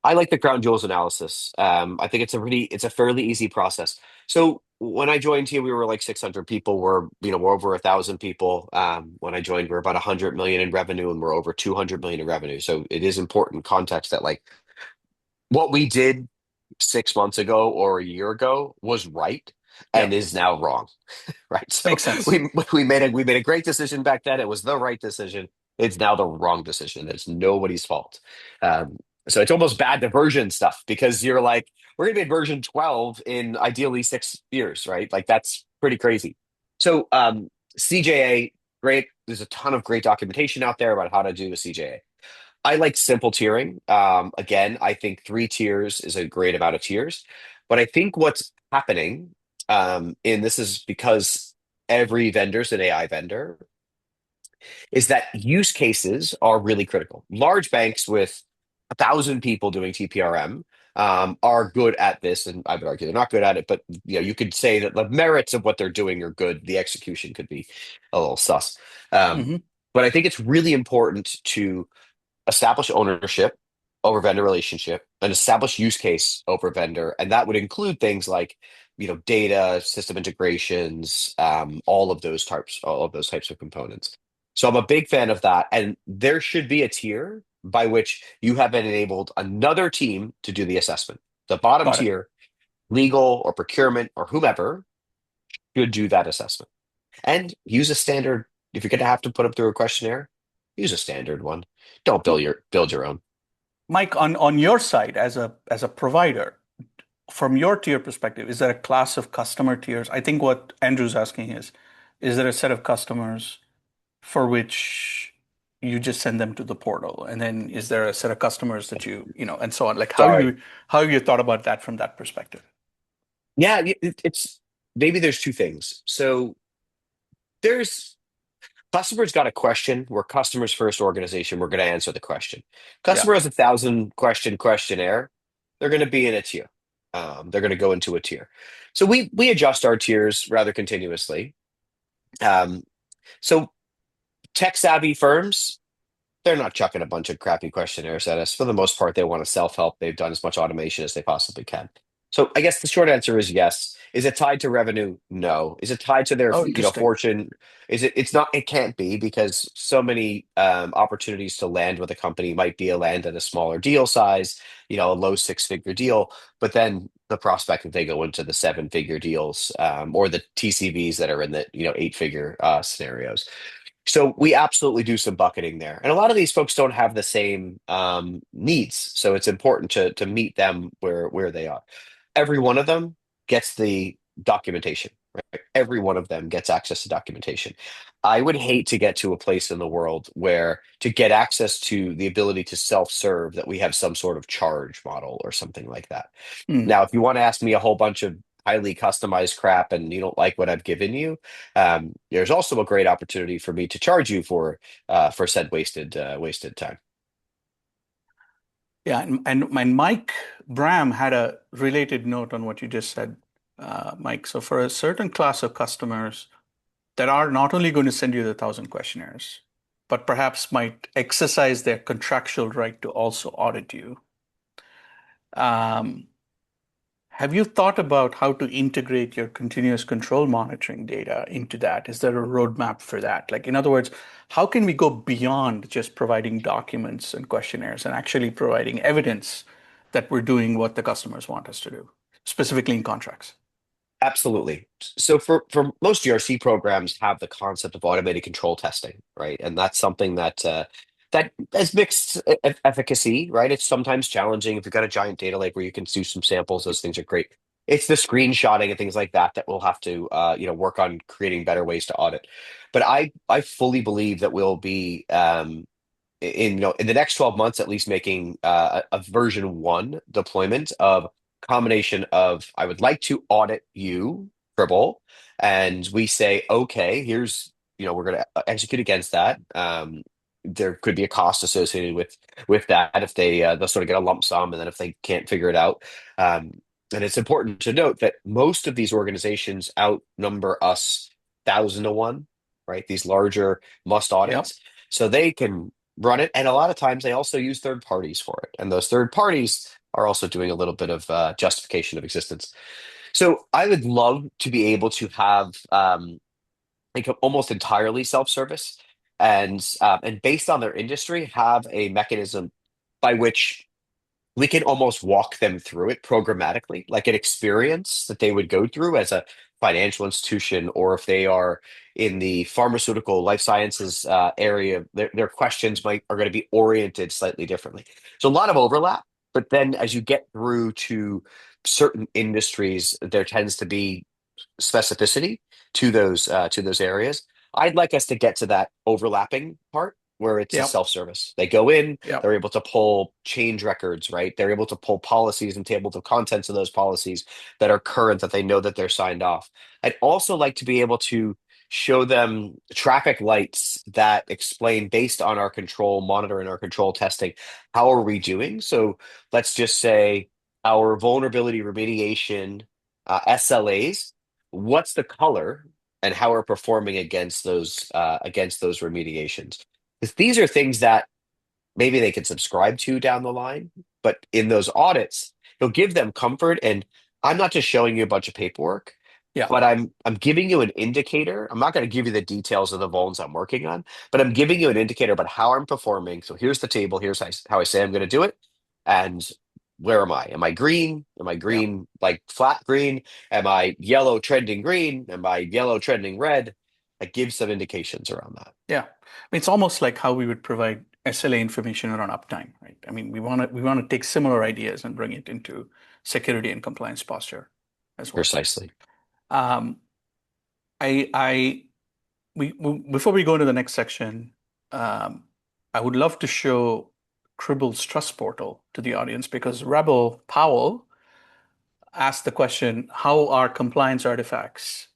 C: I like the crown jewels analysis. I think it's a fairly easy process. So when I joined here, we were like 600 people. We're over 1,000 people. When I joined, we are about 100 million in revenue, and we're over 200 million in revenue. So it is important context that like what we did 6 months ago or a year ago was right
A: Yeah,
C: and is now wrong. Right. So
A: makes sense.
C: we made a great decision back then. It was the right decision. It's now the wrong decision. It's nobody's fault. Um, so it's almost bad to version stuff because you're like, we're gonna be at version 12 in ideally 6 years, right? Like that's pretty crazy. So CJA, great. There's a ton of great documentation out there about how to do a CJA. I like simple tiering. Again, I think 3 tiers is a great amount of tiers. But I think what's happening, and this is because every vendor is an AI vendor, is that use cases are really critical. Large banks with 1,000 people doing TPRM are good at this, and I would argue they're not good at it. But you could say that the merits of what they're doing are good. The execution could be a little sus. Um,
A: Hmm.
C: but I think it's really important to establish ownership over vendor relationship, an established use case over vendor, and that would include things like, data, system integrations, all of those types of components. So I'm a big fan of that, and there should be a tier by which you have been enabled another team to do the assessment. The bottom
A: Got it.
C: tier, legal or procurement or whomever, should do that assessment and use a standard. If you're going to have to put them through a questionnaire, use a standard one. Don't build your own.
A: Mike, on your side as a provider, from your tier perspective, is there a class of customer tiers? I think what Andrew's asking is there a set of customers for which you just send them to the portal? And then is there a set of customers that and so on? Like
C: Sorry.
A: how have you thought about that from that perspective?
C: Yeah, it's maybe there's two things. So there's customers got a question. We're customers first organization. We're going to answer the question.
A: Yeah.
C: Customer has 1,000 question questionnaire. They're going to be in a tier. They're going to go into a tier. So we adjust our tiers rather continuously. Um, so tech savvy firms, they're not chucking a bunch of crappy questionnaires at us. For the most part, they want to self-help. They've done as much automation as they possibly can. So I guess the short answer is yes. Is it tied to revenue? No. Is it tied to their,
A: Oh, interesting.
C: fortune? It's not, it can't be because so many opportunities to land with a company might be a land at a smaller deal size, a low six-figure deal, but then the prospect that they go into the seven-figure deals or the TCVs that are in the, eight-figure scenarios. So we absolutely do some bucketing there, and a lot of these folks don't have the same needs. So it's important to meet them where they are. Every one of them gets the documentation, right? Every one of them gets access to documentation. I would hate to get to a place in the world where to get access to the ability to self-serve that we have some sort of charge model or something like that.
A: Hmm.
C: Now, if you want to ask me a whole bunch of highly customized crap and you don't like what I've given you, there's also a great opportunity for me to charge you for said wasted time.
A: Yeah, and Mike Bram had a related note on what you just said, Mike. So for a certain class of customers that are not only going to send you the 1,000 questionnaires, but perhaps might exercise their contractual right to also audit you. Um, have you thought about how to integrate your continuous control monitoring data into that? Is there a roadmap for that? Like, in other words, how can we go beyond just providing documents and questionnaires and actually providing evidence that we're doing what the customers want us to do, specifically in contracts?
C: Absolutely. So for most GRC programs have the concept of automated control testing, right? And that's something that has mixed efficacy, right? It's sometimes challenging if you've got a giant data lake where you can do some samples. Those things are great. It's the screenshotting and things like that that we'll have to work on creating better ways to audit. But I fully believe that we'll be in the next 12 months at least making a version one deployment of combination of I would like to audit you, Cribl, and we say, okay, here's, we're going to execute against that. There could be a cost associated with that if they'll sort of get a lump sum, and then if they can't figure it out. And it's important to note that most of these organizations outnumber us 1,000 to 1, right? These larger must
A: Yep.
C: audits. So they can run it. And a lot of times they also use third parties for it. And those third parties are also doing a little bit of justification of existence. So I would love to be able to have like almost entirely self-service and based on their industry, have a mechanism by which we can almost walk them through it programmatically, like an experience that they would go through as a financial institution, or if they are in the pharmaceutical life sciences area, their questions are going to be oriented slightly differently. So a lot of overlap, but then as you get through to certain industries, there tends to be specificity to those areas. I'd like us to get to that overlapping part where it's a
A: Yep.
C: self-service. They go in,
A: Yep.
C: they're able to pull change records, right? They're able to pull policies and tables of contents of those policies that are current that they know that they're signed off. I'd also like to be able to show them traffic lights that explain based on our control monitoring, our control testing, how are we doing? So let's just say our vulnerability remediation SLAs, what's the color and how we're performing against those remediations? Because these are things that maybe they can subscribe to down the line. But in those audits, it'll give them comfort. And I'm not just showing you a bunch of paperwork,
A: Yeah.
C: but I'm giving you an indicator. I'm not going to give you the details of the vulns I'm working on, but I'm giving you an indicator about how I'm performing. So here's the table. Here's how I say I'm going to do it. And where am I? Am I green? Am I
A: Yeah.
C: green, like flat green? Am I yellow trending green? Am I yellow trending red? It gives some indications around that.
A: Yeah. I mean, it's almost like how we would provide SLA information around uptime, right? I mean, we want to take similar ideas and bring it into security and compliance posture as well.
C: Precisely.
A: Um, I before we go into the next section, um, I would love to show Cribl's Trust Portal to the audience because Rebel Powell asked the question, how are compliance artifacts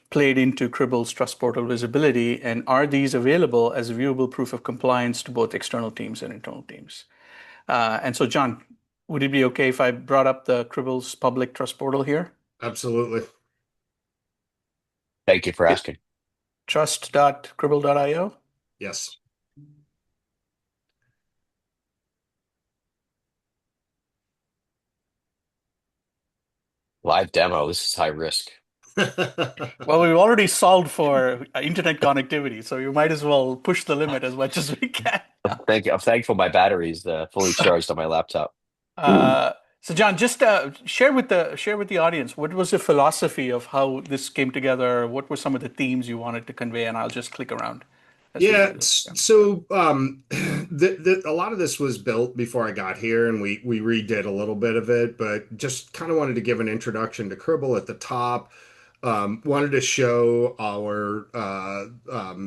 A: played into Cribl's Trust Portal visibility, and are these available as viewable proof of compliance to both external teams and internal teams? And so, John, would it be okay if I brought up the Cribl's public Trust Portal here?
B: Absolutely.
C: Thank you for
B: Yep.
C: asking.
A: Trust.cribble.io.
B: Yes.
C: Live demo. This is high risk.
A: Well, we've already solved for internet connectivity, so you might as well push the limit as much as we can.
C: Thank you. I'm thankful my battery's fully charged on my laptop.
A: So, John, just share with the audience what was the philosophy of how this came together. What were some of the themes you wanted to convey? And I'll just click around as we
B: Yeah,
A: do this. Yeah.
B: so a lot of this was built before I got here, and we redid a little bit of it, but just kind of wanted to give an introduction to Cribl at the top. Wanted to show our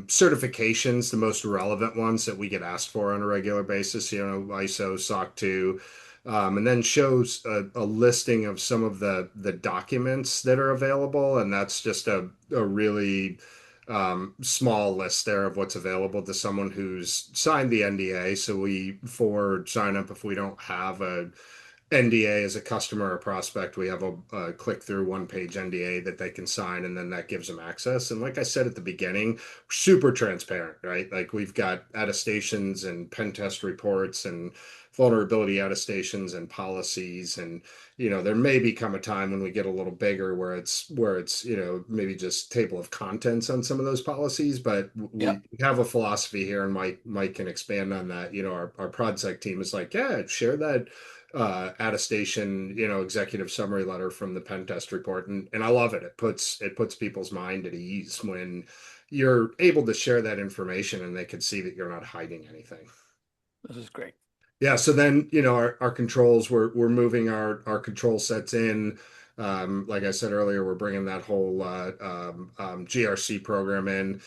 B: certifications, the most relevant ones that we get asked for on a regular basis, ISO, SOC 2, and then shows a listing of some of the documents that are available, and that's just a really small list there of what's available to someone who's signed the NDA. So for sign up, if we don't have a NDA as a customer or prospect, we have a click through one page NDA that they can sign, and then that gives them access. And like I said at the beginning, super transparent, right? Like we've got attestations and pen test reports and vulnerability attestations and policies, and there may become a time when we get a little bigger where it's maybe just table of contents on some of those policies, but
A: Yeah.
B: we have a philosophy here, and Mike can expand on that. Our ProdSec team is like, yeah, share that attestation, executive summary letter from the pen test report. And I love it. It puts people's mind at ease when you're able to share that information and they can see that you're not hiding anything.
A: This is great.
B: Yeah, so then, our controls, we're moving our control sets in. Like I said earlier, we're bringing that whole GRC program in.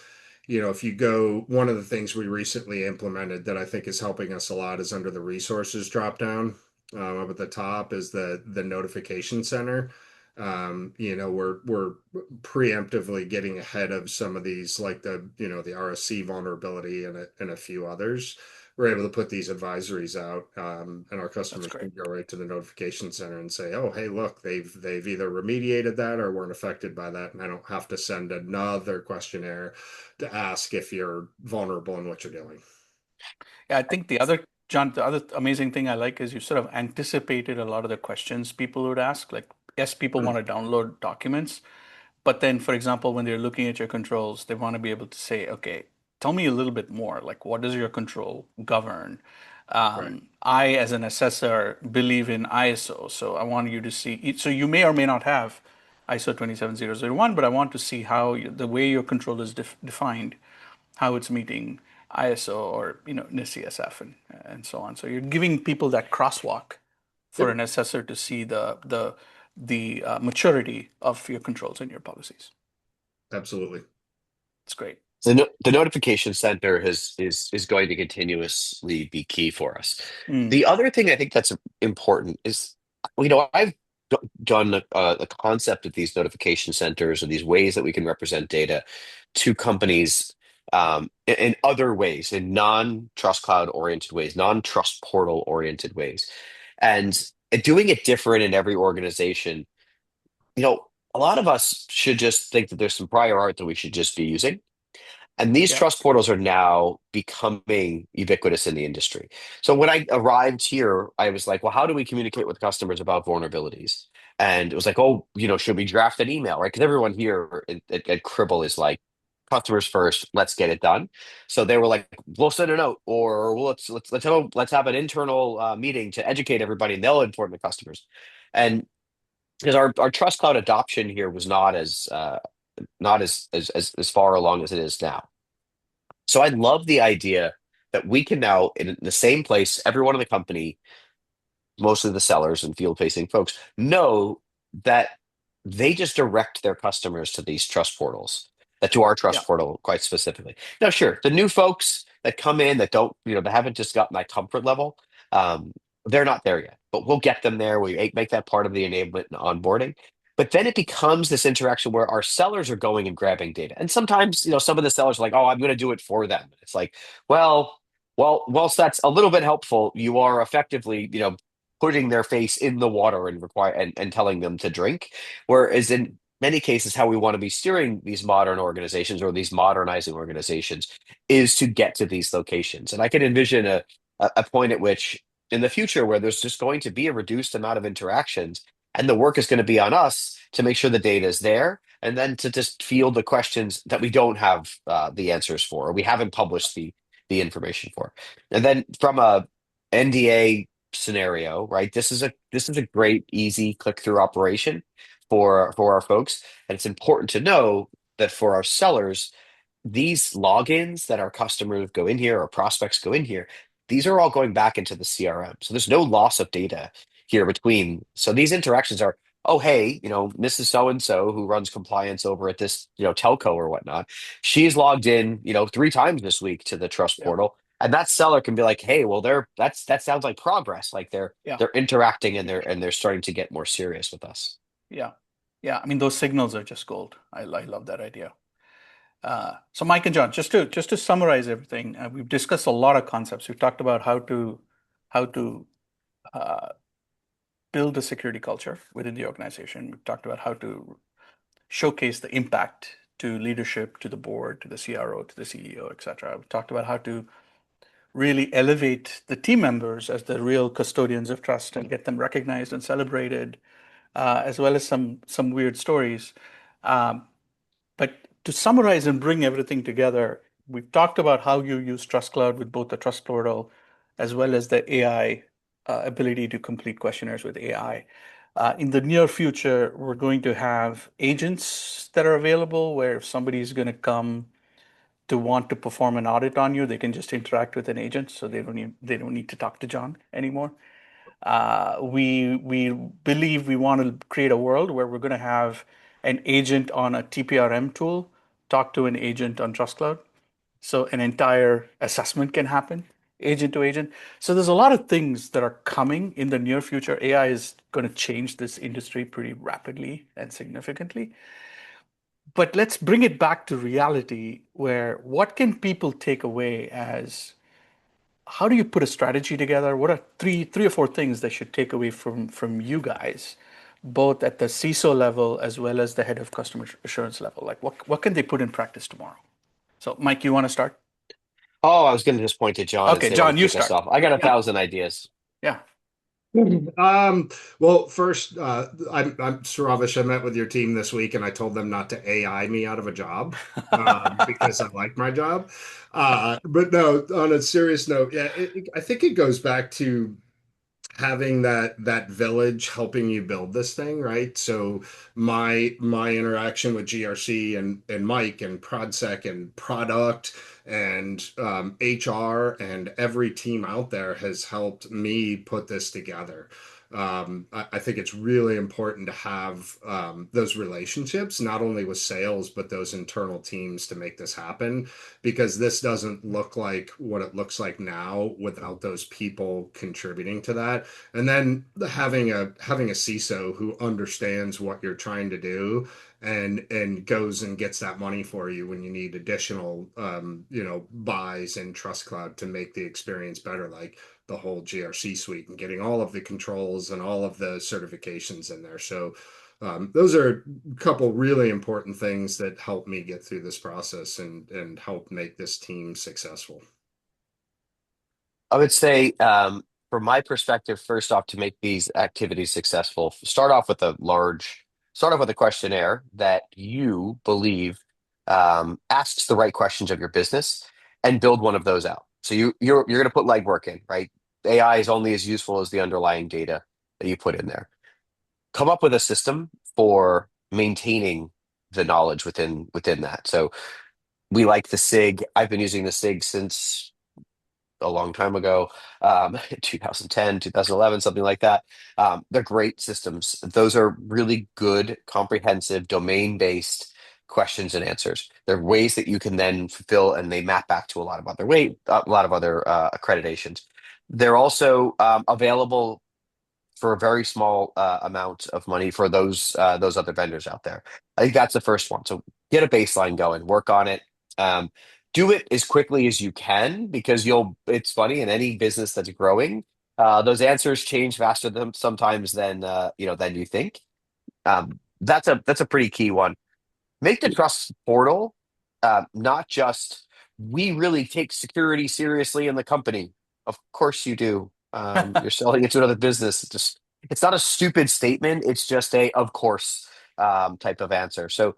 B: If you go, one of the things we recently implemented that I think is helping us a lot is under the resources drop down. Up at the top is the notification center. We're preemptively getting ahead of some of these, like the RSC vulnerability and a few others. We're able to put these advisories out, and our
A: That's
B: customers
A: great.
B: can go right to the notification center and say, "Oh, hey, look, they've either remediated that or weren't affected by that," and I don't have to send another questionnaire to ask if you're vulnerable in what you're doing.
A: Yeah, I think John, the other amazing thing I like is you sort of anticipated a lot of the questions people would ask. Like, yes, people want to download documents, but then, for example, when they're looking at your controls, they want to be able to say, okay, tell me a little bit more. Like, what does your control govern?
B: Right.
A: I, as an assessor, believe in ISO, so I want you to see. So you may or may not have ISO 27001, but I want to see how the way your control is defined, how it's meeting ISO or NIST-CSF and so on. So you're giving people that crosswalk for
B: Yep.
A: an assessor to see the maturity of your controls and your policies.
B: Absolutely.
A: It's great.
C: The notification center is going to continuously be key for us.
A: Mm,
C: The other thing I think that's important is, I've done the concept of these notification centers or these ways that we can represent data to companies in other ways, in non-trust cloud oriented ways, non-trust portal oriented ways, and doing it different in every organization. A lot of us should just think that there's some prior art that we should just be using. And these
A: Yeah.
C: trust portals are now becoming ubiquitous in the industry. So when I arrived here, I was like, well, how do we communicate with customers about vulnerabilities? And it was like, oh, should we draft an email, right? Because everyone here at Cribl is like, customers first, let's get it done. So they were like, we'll send a note, or let's have an internal meeting to educate everybody, and they'll inform the customers. And because our Trust Cloud adoption here was not as far along as it is now. So I love the idea that we can now, in the same place, everyone in the company, mostly the sellers and field facing folks, know that they just direct their customers to these trust portals, that to our
A: Yeah.
C: trust portal quite specifically. Now, sure, the new folks that come in that don't, that haven't just gotten that comfort level, um, they're not there yet, but we'll get them there. We make that part of the enablement and onboarding. But then it becomes this interaction where our sellers are going and grabbing data. And sometimes, some of the sellers are like, oh, I'm going to do it for them. It's like, well, whilst that's a little bit helpful, you are effectively, putting their face in the water and telling them to drink. Whereas in many cases, how we want to be steering these modern organizations or these modernizing organizations is to get to these locations. And I can envision a point at which in the future where there's just going to be a reduced amount of interactions, and the work is going to be on us to make sure the data is there, and then to just field the questions that we don't have the answers for, or we haven't published the information for. And then from a NDA scenario, right? This is a great, easy click-through operation for our folks. And it's important to know that for our sellers, these logins that our customers go in here or prospects go in here, these are all going back into the CRM. So there's no loss of data here between. So these interactions are, oh, hey, Mrs. So and so who runs compliance over at this, telco or whatnot, she's logged in, 3 times this week to the Trust
A: Yeah.
C: portal. And that seller can be like, hey, well, that sounds like progress. Like they're
A: Yeah.
C: they're interacting and they're starting to get more serious with us.
A: Yeah. Yeah. I mean, those signals are just gold. I love that idea. So Mike and John, just to summarize everything, we've discussed a lot of concepts. We've talked about how to uh, build a security culture within the organization. We've talked about how to showcase the impact to leadership, to the board, to the CRO, to the CEO, et cetera. We've talked about how to really elevate the team members as the real custodians of trust and get them recognized and celebrated, as well as some weird stories. Um, but to summarize and bring everything together, we've talked about how you use TrustCloud with both the Trust Portal as well as the AI ability to complete questionnaires with AI. In the near future, we're going to have agents that are available where if somebody is going to come to want to perform an audit on you, they can just interact with an agent, so they don't need to talk to John anymore. We believe we want to create a world where we're going to have an agent on a TPRM tool talk to an agent on TrustCloud, so an entire assessment can happen agent to agent. So there's a lot of things that are coming in the near future. AI is going to change this industry pretty rapidly and significantly. But let's bring it back to reality where what can people take away as how do you put a strategy together? What are three or four things they should take away from you guys, both at the CISO level as well as the head of customer assurance level? Like what can they put in practice tomorrow? So Mike, you want to start?
C: Oh, I was going to just point to John and
A: Okay,
C: say, let him
A: John, you
C: kick us
A: start.
C: off. I got a
A: Yeah,
C: thousand ideas.
A: yeah.
B: Well, first, I'm Suravish. I met with your team this week, and I told them not to AI me out of a job because I like my job. But no, on a serious note, yeah, I think it goes back to having that village helping you build this thing, right? So my interaction with GRC and Mike and ProdSec and product and HR and every team out there has helped me put this together. I think it's really important to have those relationships, not only with sales, but those internal teams to make this happen, because this doesn't look like what it looks like now without those people contributing to that. And then having a CISO who understands what you're trying to do and goes and gets that money for you when you need additional buys in TrustCloud to make the experience better, like the whole GRC suite and getting all of the controls and all of the certifications in there. So Those are a couple really important things that help me get through this process and help make this team successful.
C: I would say, from my perspective, first off, to make these activities successful, start off with a questionnaire that you believe asks the right questions of your business, and build one of those out. So you're going to put legwork in, right? AI is only as useful as the underlying data that you put in there. Come up with a system for maintaining the knowledge within that. So we like the SIG. I've been using the SIG since a long time ago, 2010, 2011, something like that. They're great systems. Those are really good, comprehensive, domain-based questions and answers. They're ways that you can then fulfill, and they map back to a lot of other accreditations. They're also available for a very small amount of money for those other vendors out there. I think that's the first one. So get a baseline going, work on it. Um, do it as quickly as you can, because it's funny, in any business that's growing, those answers change faster than sometimes than you think. That's a pretty key one. Make the trust portal not just, we really take security seriously in the company. Of course you do. You're selling it to another business. It's not a stupid statement. It's just a of course type of answer. So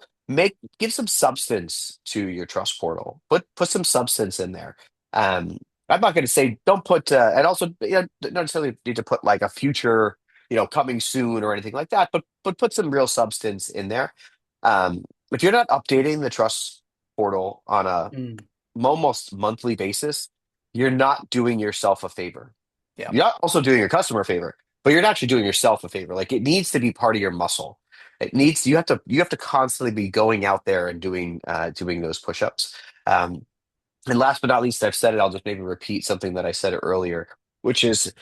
C: give some substance to your trust portal. Put some substance in there. Um, I'm not going to say don't put, and also, not necessarily need to put like a future, coming soon or anything like that, but put some real substance in there. If you're not updating the trust portal on a
A: Mm,
C: almost monthly basis, you're not doing yourself a favor.
A: yeah,
C: You're not also doing your customer a favor, but you're not actually doing yourself a favor. Like, it needs to be part of your muscle. You have to constantly be going out there and doing those push-ups. Um, and last but not least, I've said it, I'll just maybe repeat something that I said earlier, which is,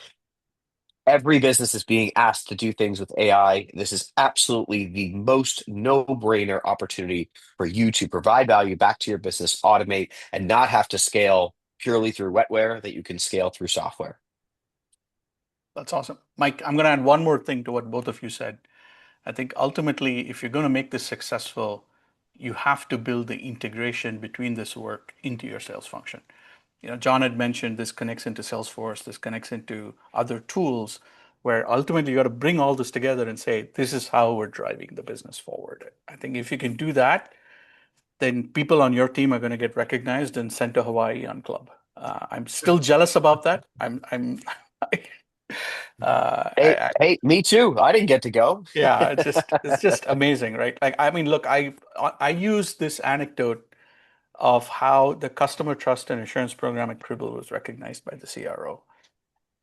C: every business is being asked to do things with AI. This is absolutely the most no-brainer opportunity for you to provide value back to your business, automate, and not have to scale purely through wetware, that you can scale through software.
A: that's awesome. Mike, I'm going to add one more thing to what both of you said. I think ultimately, if you're going to make this successful, you have to build the integration between this work into your sales function. John had mentioned this connects into Salesforce, this connects into other tools, where ultimately you got to bring all this together and say, this is how we're driving the business forward. I think if you can do that, then people on your team are going to get recognized and sent to Hawaii on club. I'm still jealous about that.
C: Hey,
A: I
C: hey, me too. I didn't get to go.
A: yeah, it's just amazing, right? Like, I mean, look, I use this anecdote of how the customer trust and assurance program at Cribl was recognized by the CRO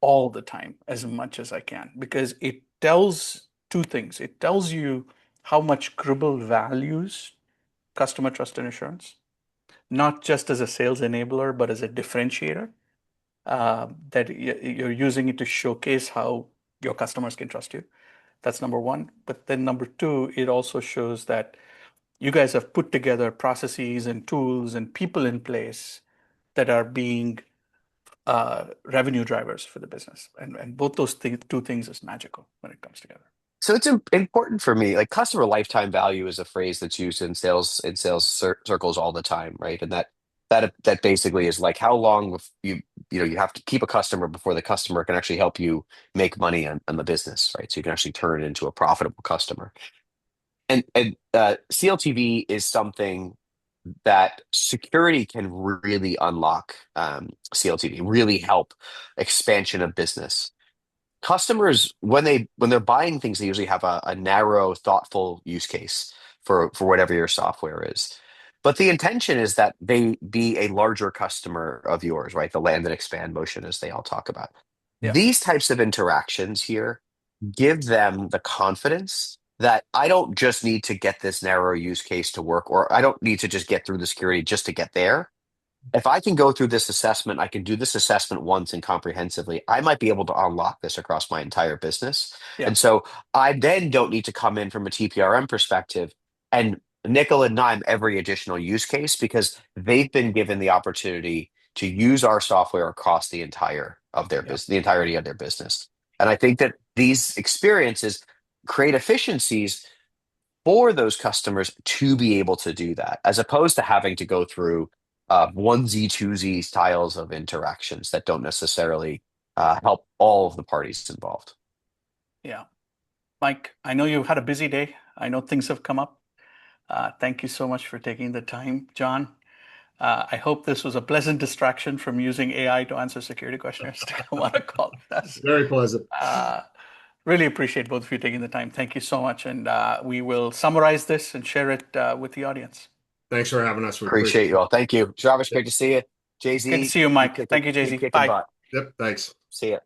A: all the time, as much as I can, because it tells two things. It tells you how much Cribl values customer trust and assurance, not just as a sales enabler, but as a differentiator, that you're using it to showcase how your customers can trust you. That's number one. But then number two, it also shows that you guys have put together processes and tools and people in place that are being revenue drivers for the business. And both those two things is magical when it comes together.
C: So it's important for me. Like, customer lifetime value is a phrase that's used in sales circles all the time, right? And that basically is like, how long you have to keep a customer before the customer can actually help you make money on the business, right? So you can actually turn it into a profitable customer. And CLTV is something that security can really unlock. CLTV really help expansion of business. Customers, when they're buying things, they usually have a narrow, thoughtful use case for whatever your software is. But the intention is that they be a larger customer of yours, right? The land and expand motion, as they all talk about.
A: Yeah,
C: These types of interactions here give them the confidence that I don't just need to get this narrow use case to work, or I don't need to just get through the security just to get there. If I can go through this assessment, I can do this assessment once and comprehensively, I might be able to unlock this across my entire business.
A: yeah,
C: And so I then don't need to come in from a TPRM perspective and nickel and dime every additional use case, because they've been given the opportunity to use our software across
A: yeah.
C: the entirety of their business. And I think that these experiences create efficiencies, for those customers to be able to do that, as opposed to having to go through onesie, twosie styles of interactions that don't necessarily help all of the parties involved.
A: Yeah. Mike, I know you had a busy day. I know things have come up. Thank you so much for taking the time, John. I hope this was a pleasant distraction from using AI to answer security questionnaires. I don't want to call it us.
B: Very pleasant.
A: Really appreciate both of you taking the time. Thank you so much. And we will summarize this and share it with the audience.
B: Thanks for having us. We
C: Appreciate
B: appreciate
C: you all. Thank you. Travis,
B: it.
C: great to see you.
A: Good to
C: Jay-Z,
A: see you,
C: keep
A: Mike.
C: kicking,
A: Thank you,
C: keep
A: Jay-Z.
C: kicking
A: Bye.
C: butt.
B: Yep. Thanks.
C: See ya.